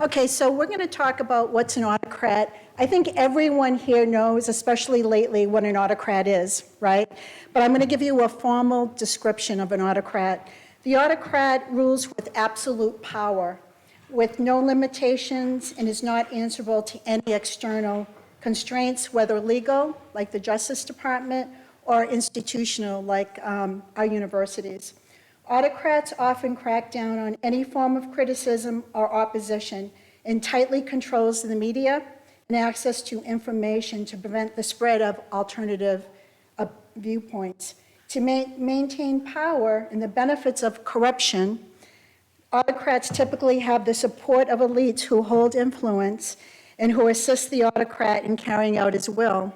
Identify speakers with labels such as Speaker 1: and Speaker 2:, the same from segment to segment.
Speaker 1: Okay, so we're going to talk about what's an autocrat. I think everyone here knows, especially lately, what an autocrat is, right? But I'm going to give you a formal description of an autocrat. The autocrat rules with absolute power, with no limitations, and is not answerable to any external constraints, whether legal, like the Justice Department, or institutional, like our universities. Autocrats often crack down on any form of criticism or opposition and tightly controls the media and access to information to prevent the spread of alternative viewpoints. To maintain power and the benefits of corruption, autocrats typically have the support of elites who hold influence and who assist the autocrat in carrying out his will.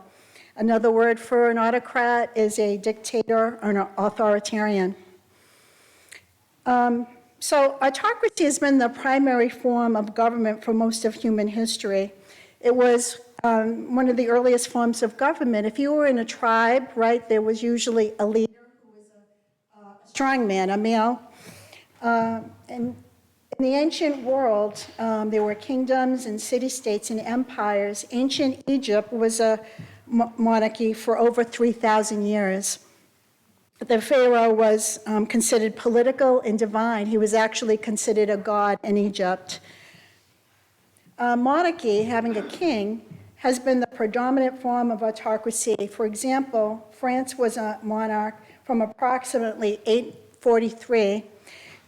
Speaker 1: Another word for an autocrat is a dictator or an authoritarian. So autocracy has been the primary form of government for most of human history. It was one of the earliest forms of government. If you were in a tribe, right, there was usually a leader who was a strong man, a male. And in the ancient world, there were kingdoms and city-states and empires. Ancient Egypt was a monarchy for over 3,000 years. The pharaoh was considered political and divine. He was actually considered a god in Egypt. Monarchy, having a king, has been the predominant form of autocracy. For example, France was a monarch from approximately 843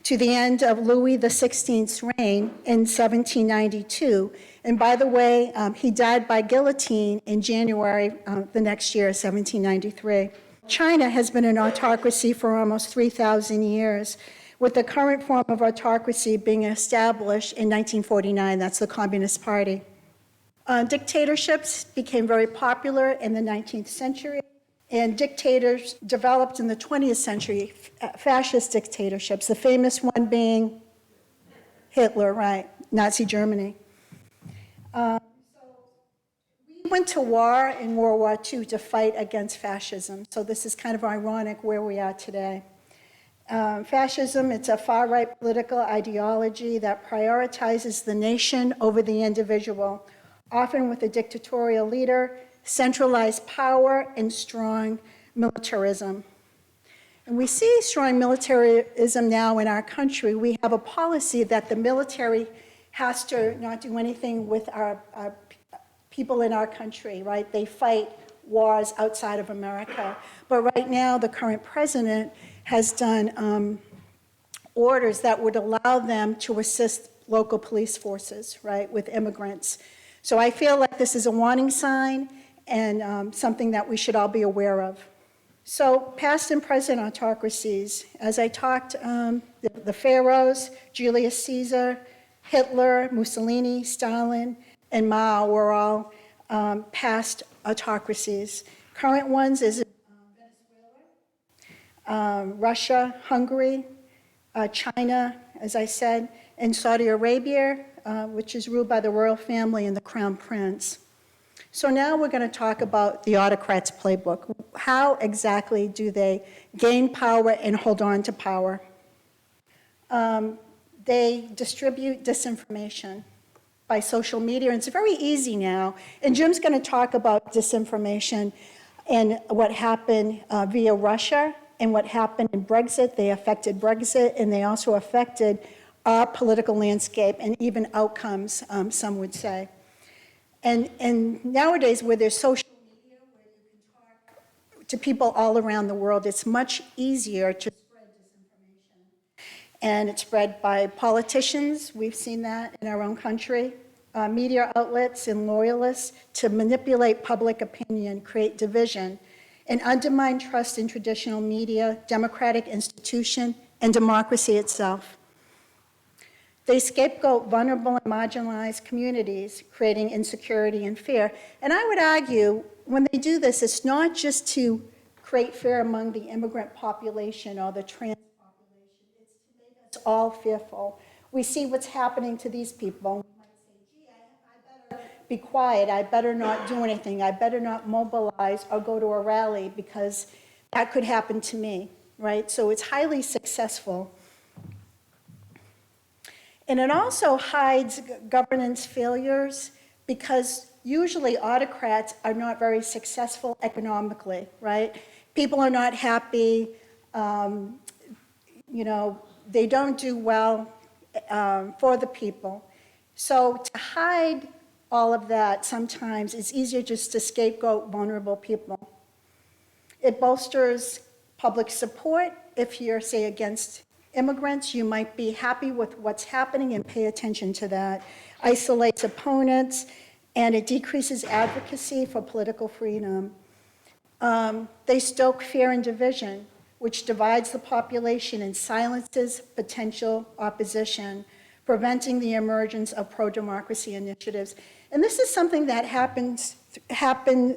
Speaker 1: to the end of Louis XVI's reign in 1792. And by the way, he died by guillotine in January the next year, 1793. China has been an autocracy for almost 3,000 years, with the current form of autocracy being established in 1949. That's the Communist Party. Dictatorships became very popular in the 19th century, and dictators developed in the 20th century, fascist dictatorships, the famous one being Hitler, right, Nazi Germany. We went to war in World War II to fight against fascism, so this is kind of ironic where we are today. Fascism, it's a far-right political ideology that prioritizes the nation over the individual, often with a dictatorial leader, centralized power, and strong militarism. And we see strong militarism now in our country. We have a policy that the military has to not do anything with our people in our country, right? They fight wars outside of America. But right now, the current president has done orders that would allow them to assist local police forces, right, with immigrants. So I feel like this is a warning sign and something that we should all be aware of. So past and present autocracies, as I talked, the pharaohs, Julius Caesar, Hitler, Mussolini, Stalin, and Mao were all past autocracies. Current ones is Venezuela, Russia, Hungary, China, as I said, and Saudi Arabia, which is ruled by the royal family and the crown prince. So now we're going to talk about the autocrats' playbook. How exactly do they gain power and hold on to power? They distribute disinformation by social media, and it's very easy now. And Jim's going to talk about disinformation and what happened via Russia and what happened in Brexit. They affected Brexit, and they also affected our political landscape and even outcomes, some would say. And nowadays, where there's social media, where you can talk to people all around the world, it's much easier to spread disinformation. And it's spread by politicians, we've seen that in our own country, media outlets and loyalists to manipulate public opinion, create division, and undermine trust in traditional media, democratic institution, and democracy itself. They scapegoat vulnerable and marginalized communities, creating insecurity and fear. And I would argue, when they do this, it's not just to create fear among the immigrant population or the trans population. It's to make us all fearful. We see what's happening to these people. We might say, gee, I better be quiet. I better not do anything. I better not mobilize or go to a rally because that could happen to me, right? So it's highly successful. And it also hides governance failures because usually autocrats are not very successful economically, right? People are not happy, they don't do well for the people. So to hide all of that, sometimes it's easier just to scapegoat vulnerable people. It bolsters public support. If you're, say, against immigrants, you might be happy with what's happening and pay attention to that. Isolates opponents, and it decreases advocacy for political freedom. They stoke fear and division, which divides the population and silences potential opposition, preventing the emergence of pro-democracy initiatives. And this is something that happened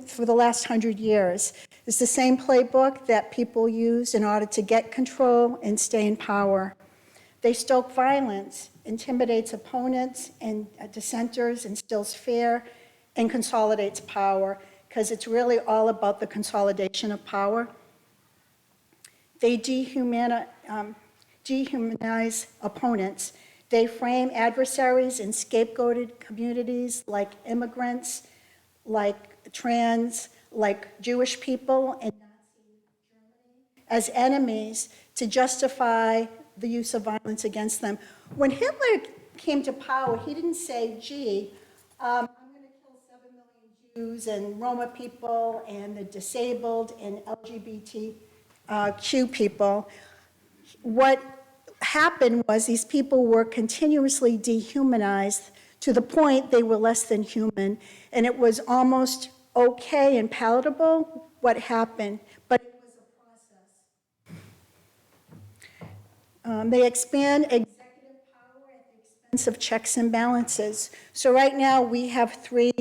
Speaker 1: for the last 100 years. It's the same playbook that people use in order to get control and stay in power. They stoke violence, intimidates opponents and dissenters, instills fear, and consolidates power, because it's really all about the consolidation of power. They dehumanize opponents. They frame adversaries in scapegoated communities like immigrants, like trans, like Jewish people in Nazi Germany as enemies to justify the use of violence against them. When Hitler came to power, he didn't say, gee, I'm going to kill 7 million Jews and Roma people and the disabled and LGBTQ people. What happened was these people were continuously dehumanized to the point they were less than human, and it was almost okay and palatable what happened, but it was a process. They expand executive power at the expense of checks and balances. So right now we have 3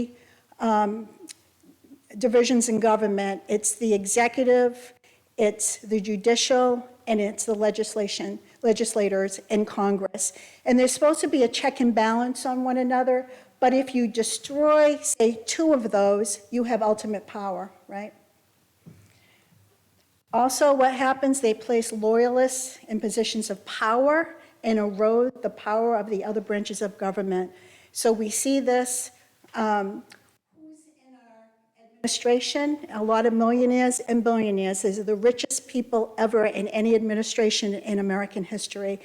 Speaker 1: divisions in government. It's the executive, it's the judicial, and it's the legislators and Congress. And there's supposed to be a check and balance on one another, but if you destroy, say, 2 of those, you have ultimate power, right? Also, what happens, they place loyalists in positions of power and erode the power of the other branches of government. So we see this, who's in our administration? A lot of millionaires and billionaires. These are the richest people ever in any administration in American history.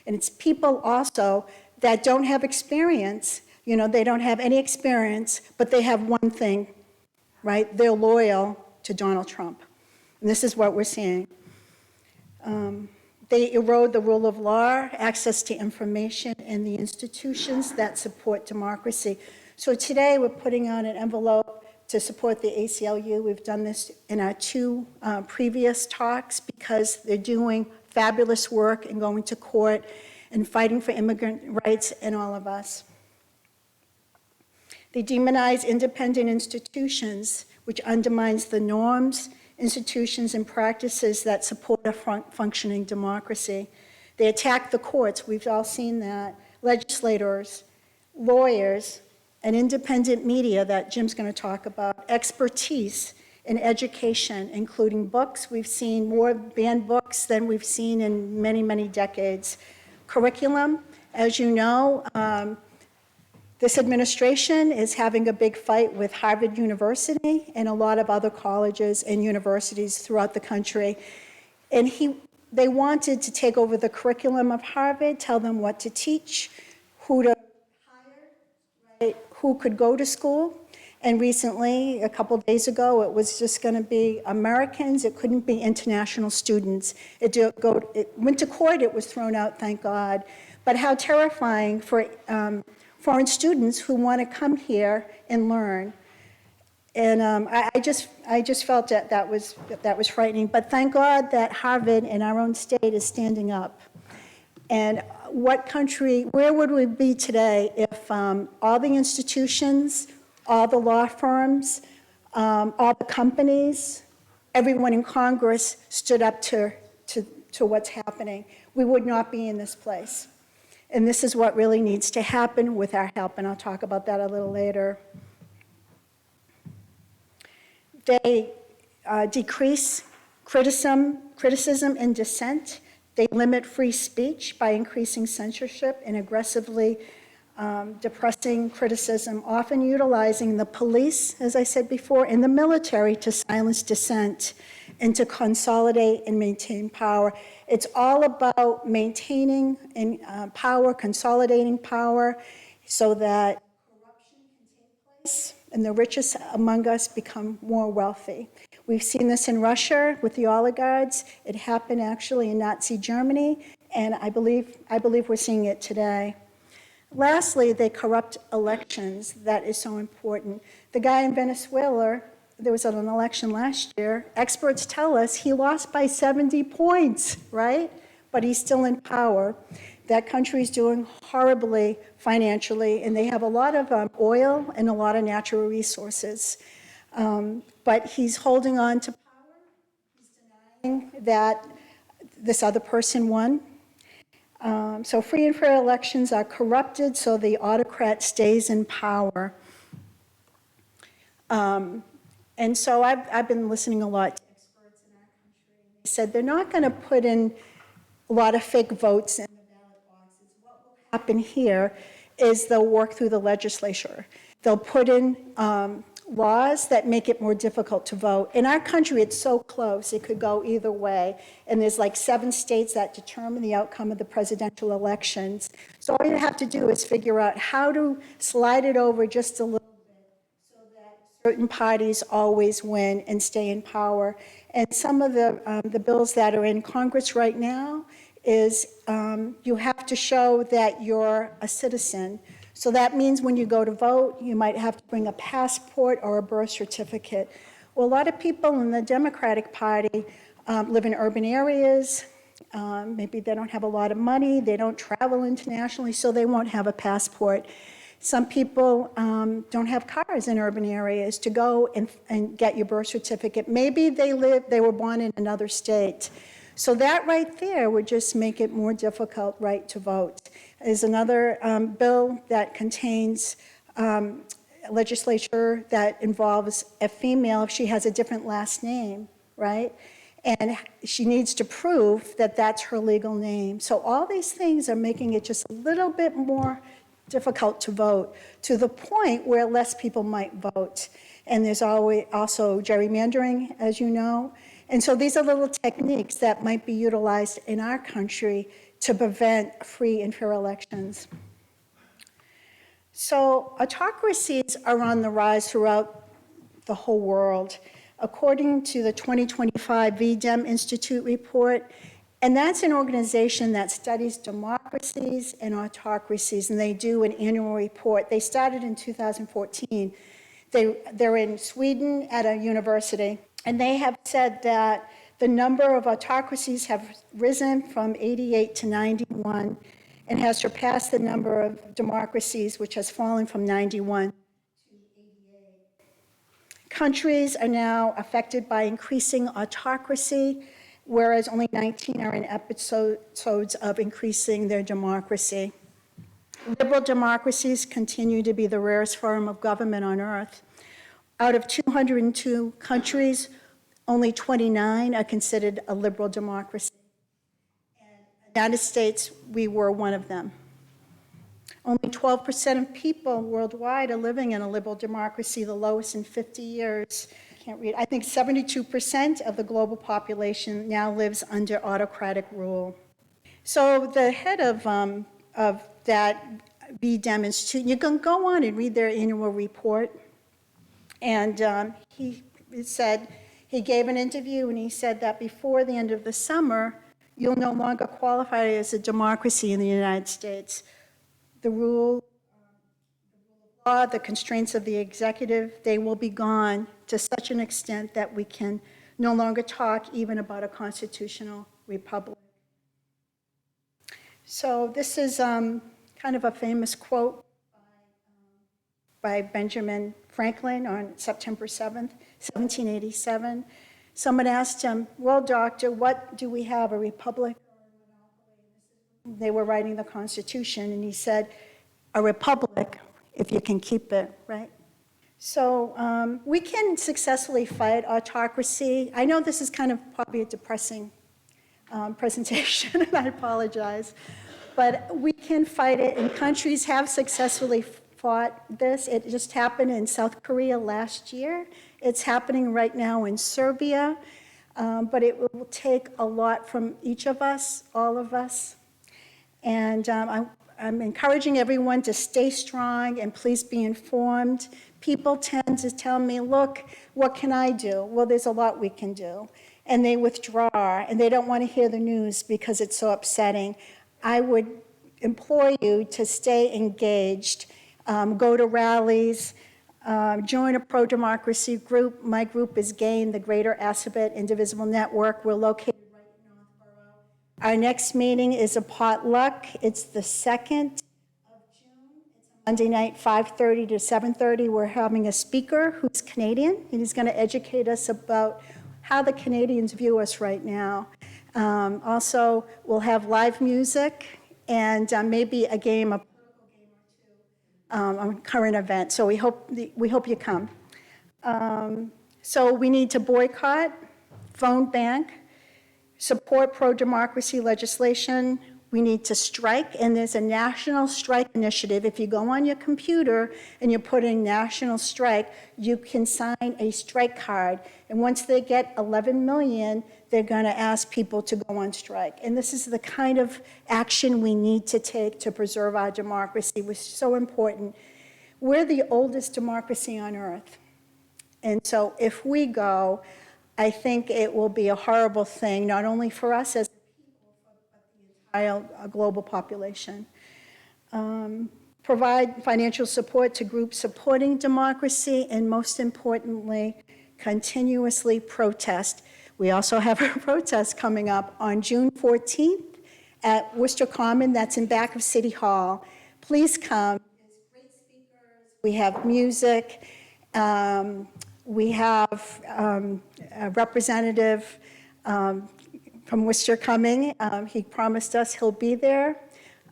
Speaker 1: And it's people also that don't have experience. They don't have any experience, but they have one thing, right? They're loyal to Donald Trump. And this is what we're seeing. They erode the rule of law, access to information, and the institutions that support democracy. So today we're putting out an envelope to support the ACLU. We've done this in our 2 previous talks because they're doing fabulous work and going to court and fighting for immigrant rights and all of us. They demonize independent institutions, which undermines the norms, institutions, and practices that support a functioning democracy. They attack the courts, we've all seen that, legislators, lawyers, and independent media that Jim's going to talk about, expertise in education, including books. We've seen more banned books than we've seen in many, many decades. Curriculum, as you know, this administration is having a big fight with Harvard University and a lot of other colleges and universities throughout the country. And they wanted to take over the curriculum of Harvard, tell them what to teach, who to hire, right, who could go to school. And recently, a couple days ago, it was just going to be Americans. It couldn't be international students. It went to court. It was thrown out, thank God. But how terrifying for foreign students who want to come here and learn. And I just felt that was frightening. But thank God that Harvard in our own state is standing up. And where would we be today if all the institutions, all the law firms, all the companies, everyone in Congress stood up to what's happening? We would not be in this place. And this is what really needs to happen with our help, and I'll talk about that a little later. They decrease criticism and dissent. They limit free speech by increasing censorship and aggressively depressing criticism, often utilizing the police, as I said before, and the military to silence dissent and to consolidate and maintain power. It's all about maintaining power, consolidating power, so that corruption can take place and the richest among us become more wealthy. We've seen this in Russia with the oligarchs. It happened actually in Nazi Germany, and I believe we're seeing it today. Lastly, they corrupt elections. That is so important. The guy in Venezuela, there was an election last year. Experts tell us he lost by 70 points, right? But he's still in power. That country's doing horribly financially, and they have a lot of oil and a lot of natural resources. But he's holding on to power. He's denying that this other person won. So free and fair elections are corrupted, so the autocrat stays in power. And so I've been listening a lot to experts in our country. They said they're not going to put in a lot of fake votes in the ballot boxes. What will happen here is they'll work through the legislature. They'll put in laws that make it more difficult to vote. In our country, it's so close, it could go either way. And there's like 7 states that determine the outcome of the presidential elections. So all you have to do is figure out how to slide it over just a little bit so that certain parties always win and stay in power. And some of the bills that are in Congress right now is you have to show that you're a citizen. So that means when you go to vote, you might have to bring a passport or a birth certificate. Well, a lot of people in the Democratic Party live in urban areas. Maybe they don't have a lot of money. They don't travel internationally, so they won't have a passport. Some people don't have cars in urban areas to go and get your birth certificate. Maybe they were born in another state. So that right there would just make it more difficult, right, to vote. There's another bill that contains legislature that involves a female if she has a different last name, right? And she needs to prove that that's her legal name. So all these things are making it just a little bit more difficult to vote, to the point where less people might vote. And there's always also gerrymandering, as you know. And so these are little techniques that might be utilized in our country to prevent free and fair elections. So autocracies are on the rise throughout the whole world. According to the 2025 VDEM Institute report, and that's an organization that studies democracies and autocracies, and they do an annual report. They started in 2014. They're in Sweden at a university. And they have said that the number of autocracies have risen from 88 to 91 and has surpassed the number of democracies, which has fallen from 91 to 88. Countries are now affected by increasing autocracy, whereas only 19 are in episodes of increasing their democracy. Liberal democracies continue to be the rarest form of government on earth. Out of 202 countries, only 29 are considered a liberal democracy. And in the United States, we were one of them. Only 12% of people worldwide are living in a liberal democracy, the lowest in 50 years. I can't read. I think 72% of the global population now lives under autocratic rule. So the head of that VDEM Institute, you can go on and read their annual report. And he gave an interview and he said that before the end of the summer, you'll no longer qualify as a democracy in the United States. The rule of law, the constraints of the executive, they will be gone to such an extent that we can no longer talk even about a constitutional republic. So this is kind of a famous quote by Benjamin Franklin on September 7th, 1787. Someone asked him, well, doctor, what do we have, a republic or a monopoly? They were writing the Constitution, and he said, a republic, if you can keep it, right? So we can successfully fight autocracy. I know this is kind of probably a depressing presentation, and I apologize. But we can fight it, and countries have successfully fought this. It just happened in South Korea last year. It's happening right now in Serbia, but it will take a lot from each of us, all of us. And I'm encouraging everyone to stay strong and please be informed. People tend to tell me, look, what can I do? Well, there's a lot we can do. And they withdraw, and they don't want to hear the news because it's so upsetting. I would implore you to stay engaged, go to rallies, join a pro-democracy group. My group is GAIN, the Greater Assabet Indivisible Network. We're located right in Northborough. Our next meeting is a potluck. It's the 2nd of June. It's a Monday night, 5:30 to 7:30. We're having a speaker who's Canadian, and he's going to educate us about how the Canadians view us right now. Also, we'll have live music and maybe a game, a political game or two, on current events. So we hope you come. So we need to boycott, phone bank, support pro-democracy legislation. We need to strike, and there's a national strike initiative. If you go on your computer and you put in national strike, you can sign a strike card. And once they get 11 million, they're going to ask people to go on strike. And this is the kind of action we need to take to preserve our democracy, which is so important. We're the oldest democracy on earth. And so if we go, I think it will be a horrible thing, not only for us as a global population. Provide financial support to groups supporting democracy, and most importantly, continuously protest. We also have a protest coming up on June 14th at Worcester Common. That's in back of City Hall. Please come. There's great speakers. We have music. We have a representative from Worcester coming. He promised us he'll be there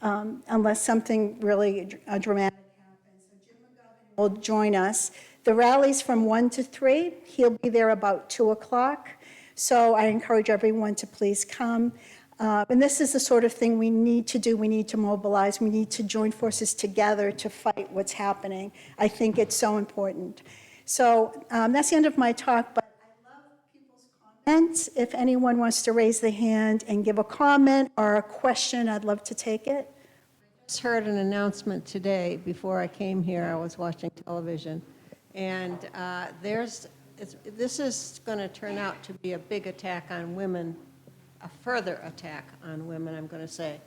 Speaker 1: unless something really dramatic happens. So Jim McGovern will join us. The rally's from 1 to 3. He'll be there about 2 o'clock. So I encourage everyone to please come. And this is the sort of thing we need to do. We need to mobilize. We need to join forces together to fight what's happening. I think it's so important. So that's the end of my talk, but I love people's comments. If anyone wants to raise their hand and give a comment or a question, I'd love to take it.
Speaker 2: I just heard an announcement today before I came here. I was watching television, and this is going to turn out to be a big attack on women, a further attack on women, I'm going to say.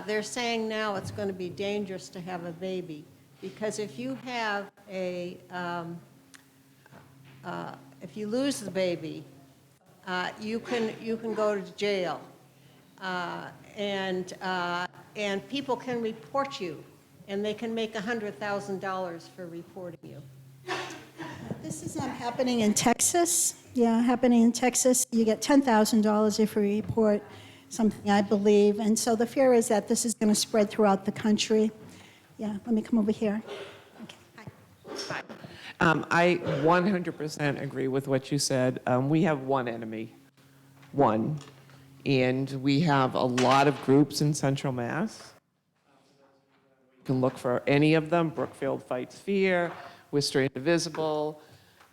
Speaker 2: They're saying now it's going to be dangerous to have a baby, because if you have if you lose the baby, you can go to jail, and people can report you, and they can make $100,000 for reporting you.
Speaker 1: This is happening in Texas. Yeah, happening in Texas. You get $10,000 if you report something, I believe. And so the fear is that this is going to spread throughout the country. Yeah, let me come over here. Okay.
Speaker 3: Hi. I 100% agree with what you said. We have one enemy, one, and we have a lot of groups in Central Mass. You can look for any of them: Brookfield Fights Fear, Worcester Indivisible,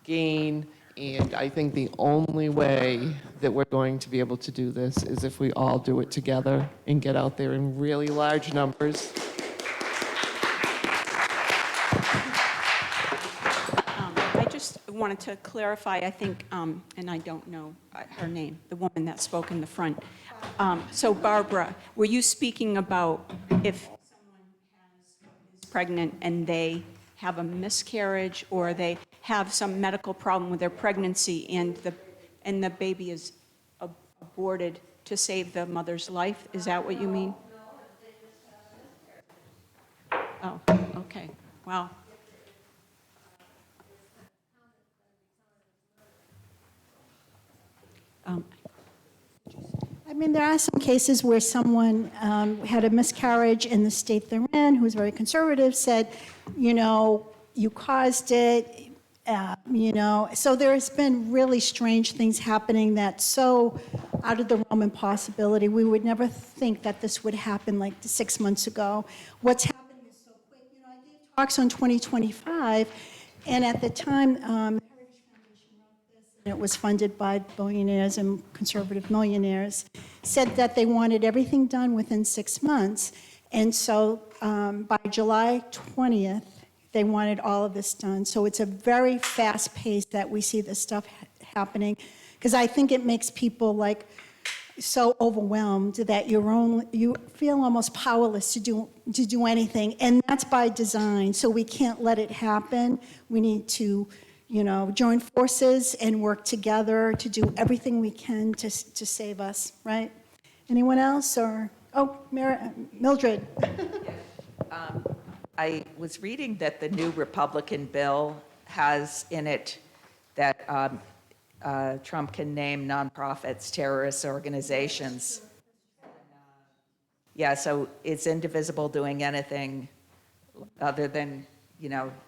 Speaker 3: GAIN, and I think the only way that we're going to be able to do this is if we all do it together and get out there in really large numbers.
Speaker 4: Wanted to clarify, I think, and I don't know her name, the woman that spoke in the front. So Barbara, were you speaking about if someone is pregnant and they have a miscarriage, or they have some medical problem with their pregnancy and the baby is aborted to save the mother's life? Is that what you mean? Oh, okay. Wow.
Speaker 1: I mean, there are some cases where someone had a miscarriage in the state they're in, who was very conservative, said, you know, you caused it, So there's been really strange things happening that's so out of the realm of possibility. We would never think that this would happen like 6 months ago. What's happening is so quick. I gave talks on 2025, and at the time, the Heritage Foundation wrote this, and it was funded by billionaires and conservative millionaires, said that they wanted everything done within 6 months. And so by July 20th, they wanted all of this done. So it's a very fast pace that we see this stuff happening, because I think it makes people like so overwhelmed that you feel almost powerless to do anything, and that's by design. So we can't let it happen. We need to, join forces and work together to do everything we can to save us. Right? Anyone else? Mildred.
Speaker 5: I was reading that the new Republican bill has in it that Trump can name nonprofits terrorist organizations. Yeah, so is Indivisible doing anything other than,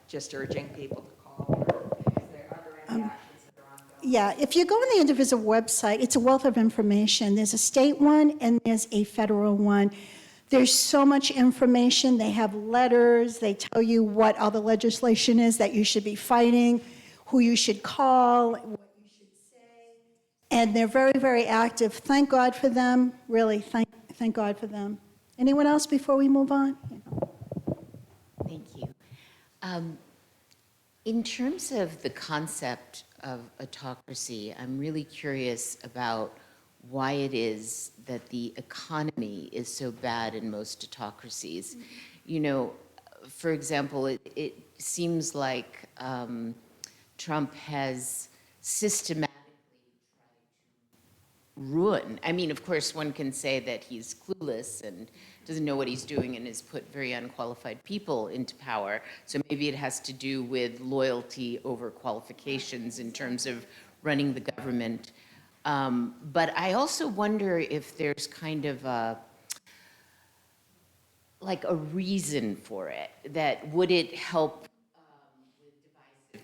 Speaker 5: just urging people to call? Are there any actions that are ongoing?
Speaker 1: Yeah, if you go on the Indivisible website, it's a wealth of information. There's a state one and there's a federal one. There's so much information. They have letters. They tell you what all the legislation is that you should be fighting, who you should call, what you should say. And they're very, very active. Thank God for them. Really, thank God for them. Anyone else before we move on?
Speaker 6: Thank you. In terms of the concept of autocracy, I'm really curious about why it is that the economy is so bad in most autocracies. For example, it seems like Trump has systematically tried to ruin. I mean, of course, one can say that he's clueless and doesn't know what he's doing and has put very unqualified people into power. So maybe it has to do with loyalty over qualifications in terms of running the government. But I also wonder if there's kind of a reason for it, that would it help with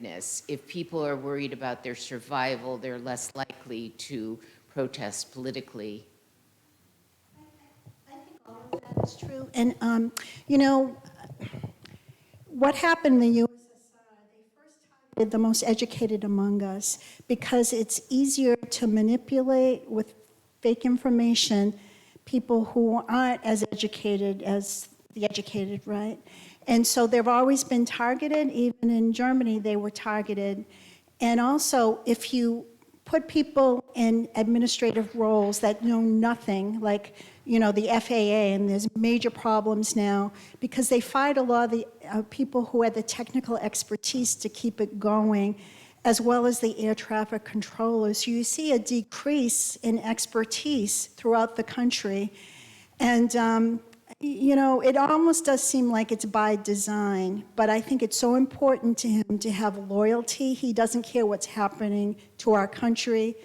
Speaker 6: divisiveness? If people are worried about their survival, they're less likely to protest politically.
Speaker 1: I think all of that is true. And, what happened in the USSR, they first targeted the most educated among us because it's easier to manipulate with fake information people who aren't as educated as the educated, right? And so they've always been targeted. Even in Germany, they were targeted. And also, if you put people in administrative roles that know nothing, like, the FAA, and there's major problems now because they fired a lot of the people who had the technical expertise to keep it going, as well as the air traffic controllers. So you see a decrease in expertise throughout the country. And, it almost does seem like it's by design, but I think it's so important to him to have loyalty. He doesn't care what's happening to our country,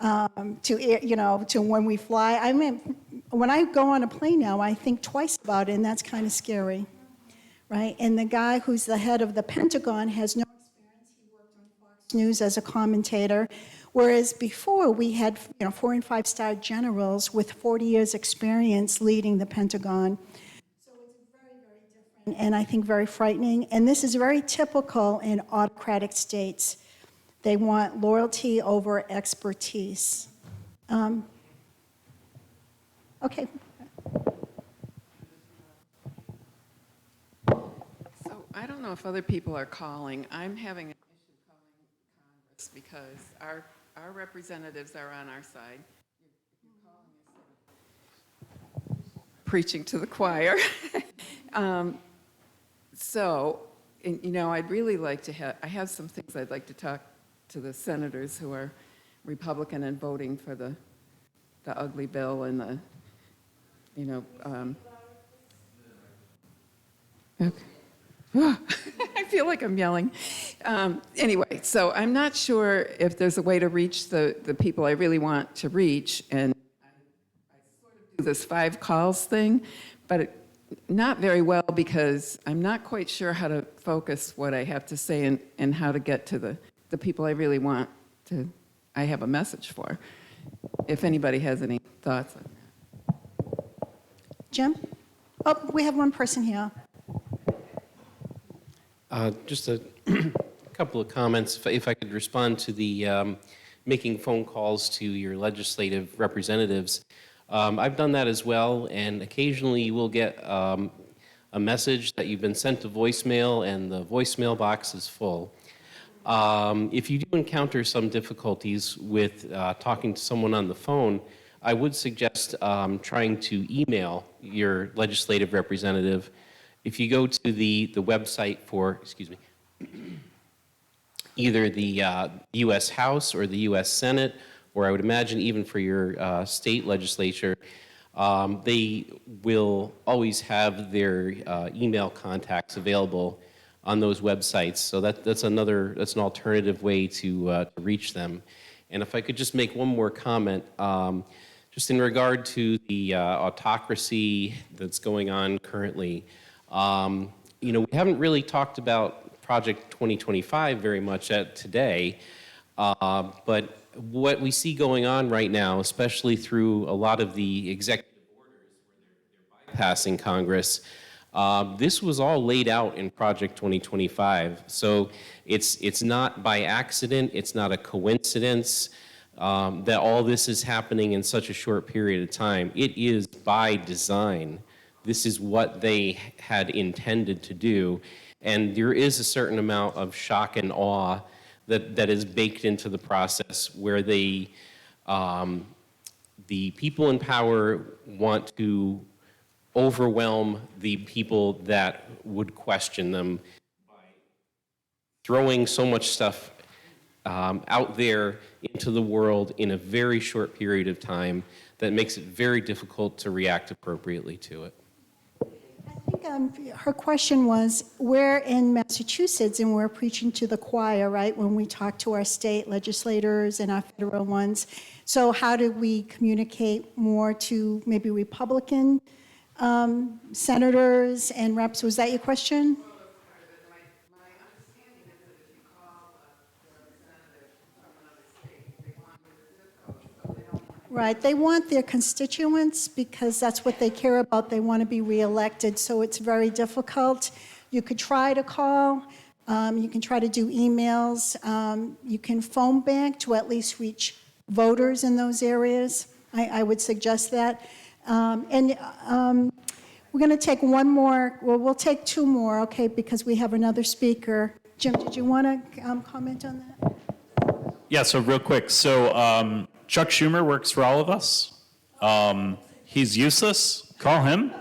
Speaker 1: to when we fly. I mean, when I go on a plane now, I think twice about it, and that's kind of scary, right? And the guy who's the head of the Pentagon has no experience. He worked on Fox News as a commentator, whereas before we had 4- and 5-star generals with 40 years experience leading the Pentagon. So it's very, very different, and I think very frightening. And this is very typical in autocratic states. They want loyalty over expertise. Okay.
Speaker 7: So I don't know if other people are calling. I'm having an issue calling Congress because our representatives are on our side. If you're calling, you're sort of preaching to the choir. I'd really like to I have some things I'd like to talk to the senators who are Republican and voting for the ugly bill and the, okay. I feel like I'm yelling. Anyway, so I'm not sure if there's a way to reach the people I really want to reach, and I sort of do this 5 calls thing, but Not very well, because I'm not quite sure how to focus what I have to say and how to get to the people I really want to, I have a message for. If anybody has any thoughts on that.
Speaker 1: Jim? Oh, we have one person here.
Speaker 8: Just a couple of comments, if I could respond to the making phone calls to your legislative representatives. I've done that as well, and occasionally you will get a message that you've been sent to voicemail and the voicemail box is full. If you do encounter some difficulties with talking to someone on the phone, I would suggest trying to email your legislative representative. If you go to the website for, either the U.S. House or the U.S. Senate, or I would imagine even for your state legislature, they will always have their email contacts available on those websites. So that's an alternative way to reach them. And if I could just make one more comment, just in regard to the autocracy that's going on currently. We haven't really talked about Project 2025 very much today, but what we see going on right now, especially through a lot of the executive orders where they're bypassing Congress, this was all laid out in Project 2025. So it's not by accident, it's not a coincidence that all this is happening in such a short period of time. It is by design. This is what they had intended to do. And there is a certain amount of shock and awe that is baked into the process, where the people in power want to overwhelm the people that would question them by throwing so much stuff out there into the world in a very short period of time that makes it very difficult to react appropriately to it.
Speaker 1: I think her question was, we're in Massachusetts and we're preaching to the choir, right, when we talk to our state legislators and our federal ones. So how do we communicate more to maybe Republican senators and reps? Was that your question? Right, they want their constituents because that's what they care about. They want to be reelected, so it's very difficult. You could try to call, you can try to do emails, you can phone bank to at least reach voters in those areas. I would suggest that. We're going to take one more, well, we'll take two more, okay, because we have another speaker. Jim, did you want to comment on that?
Speaker 9: Yeah, so real quick. So Chuck Schumer works for all of us. He's useless. Call him.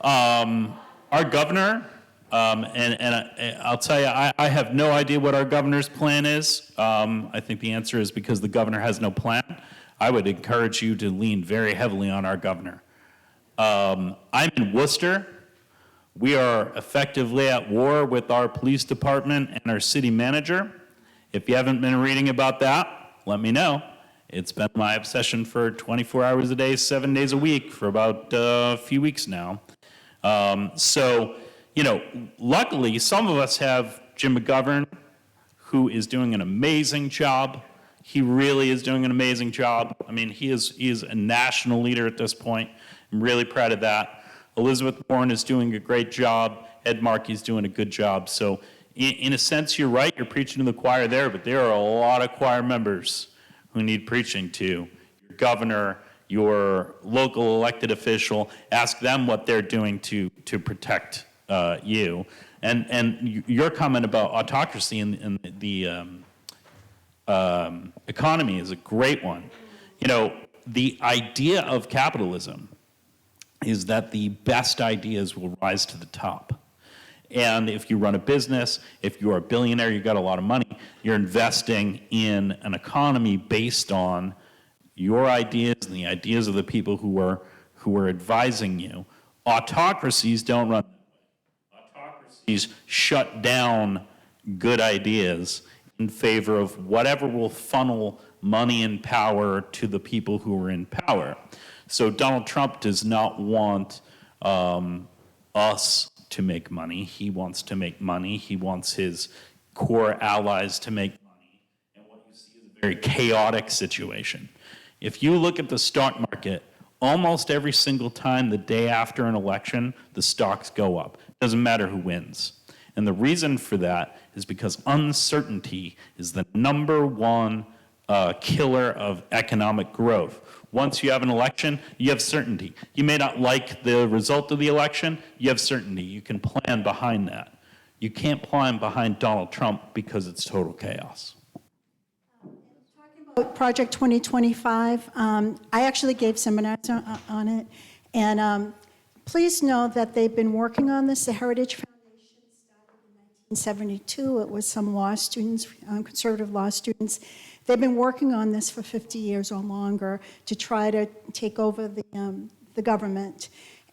Speaker 9: Our governor, and I'll tell you, I have no idea what our governor's plan is. I think the answer is because the governor has no plan. I would encourage you to lean very heavily on our governor. I'm in Worcester. We are effectively at war with our police department and our city manager. If you haven't been reading about that, let me know. It's been my obsession for 24 hours a day, 7 days a week for about a few weeks now. So, luckily, some of us have Jim McGovern, who is doing an amazing job. He really is doing an amazing job. I mean, he is a national leader at this point. I'm really proud of that. Elizabeth Warren is doing a great job. Ed Markey's doing a good job. So, in a sense, you're right. You're preaching to the choir there, but there are a lot of choir members who need preaching to. Your governor, your local elected official, ask them what they're doing to protect you. And your comment about autocracy and the economy is a great one. The idea of capitalism is that the best ideas will rise to the top. And if you run a business, if you're a billionaire, you've got a lot of money, you're investing in an economy based on your ideas and the ideas of the people who are advising you. Autocracies don't run. Autocracies shut down good ideas in favor of whatever will funnel money and power to the people who are in power. So Donald Trump does not want us to make money. He wants to make money. He wants his core allies to make money. And what you see is a very chaotic situation. If you look at the stock market, almost every single time the day after an election, the stocks go up. Doesn't matter who wins. And the reason for that is because uncertainty is the number one killer of economic growth. Once you have an election, you have certainty. You may not like the result of the election, you have certainty. You can plan behind that. You can't plan behind Donald Trump because it's total chaos.
Speaker 1: Project 2025, I actually gave seminars on it, and please know that they've been working on this. The Heritage Foundation started in 1972. It was some law students, conservative law students. They've been working on this for 50 years or longer to try to take over the government.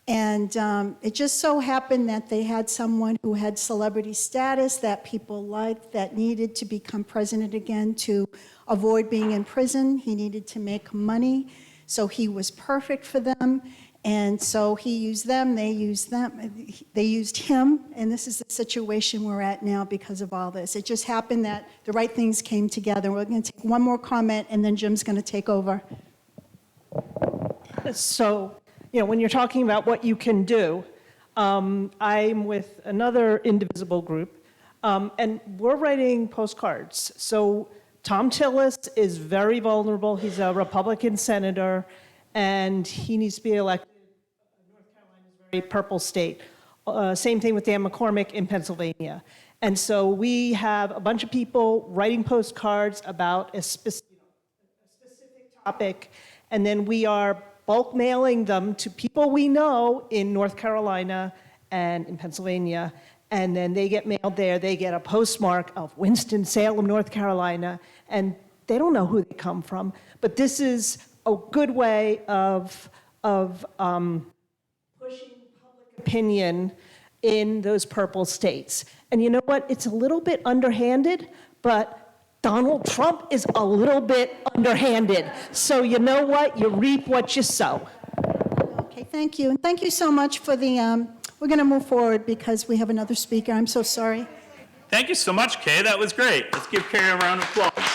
Speaker 1: And it just so happened that they had someone who had celebrity status that people liked, that needed to become president again to avoid being in prison. He needed to make money, so he was perfect for them. And so he used them, they used him, and this is the situation we're at now because of all this. It just happened that the right things came together. We're going to take one more comment, and then Jim's going to take over.
Speaker 10: So, when you're talking about what you can do, I'm with another Indivisible group, and we're writing postcards. So Tom Tillis is very vulnerable. He's a Republican senator, and he needs to be elected. North Carolina is a very purple state. Same thing with Dan McCormick in Pennsylvania. And so we have a bunch of people writing postcards about a specific topic, and then we are bulk mailing them to people we know in North Carolina and in Pennsylvania, and then they get mailed there. They get a postmark of Winston-Salem, North Carolina, and they don't know who they come from. But this is a good way of pushing public opinion in those purple states. And you know what? It's a little bit underhanded, but Donald Trump is a little bit underhanded. So you know what? You reap what you sow.
Speaker 1: Okay, thank you. And thank you so much for the, we're going to move forward because we have another speaker. I'm so sorry.
Speaker 9: Thank you so much, Kay. That was great. Let's give Kay a round of applause.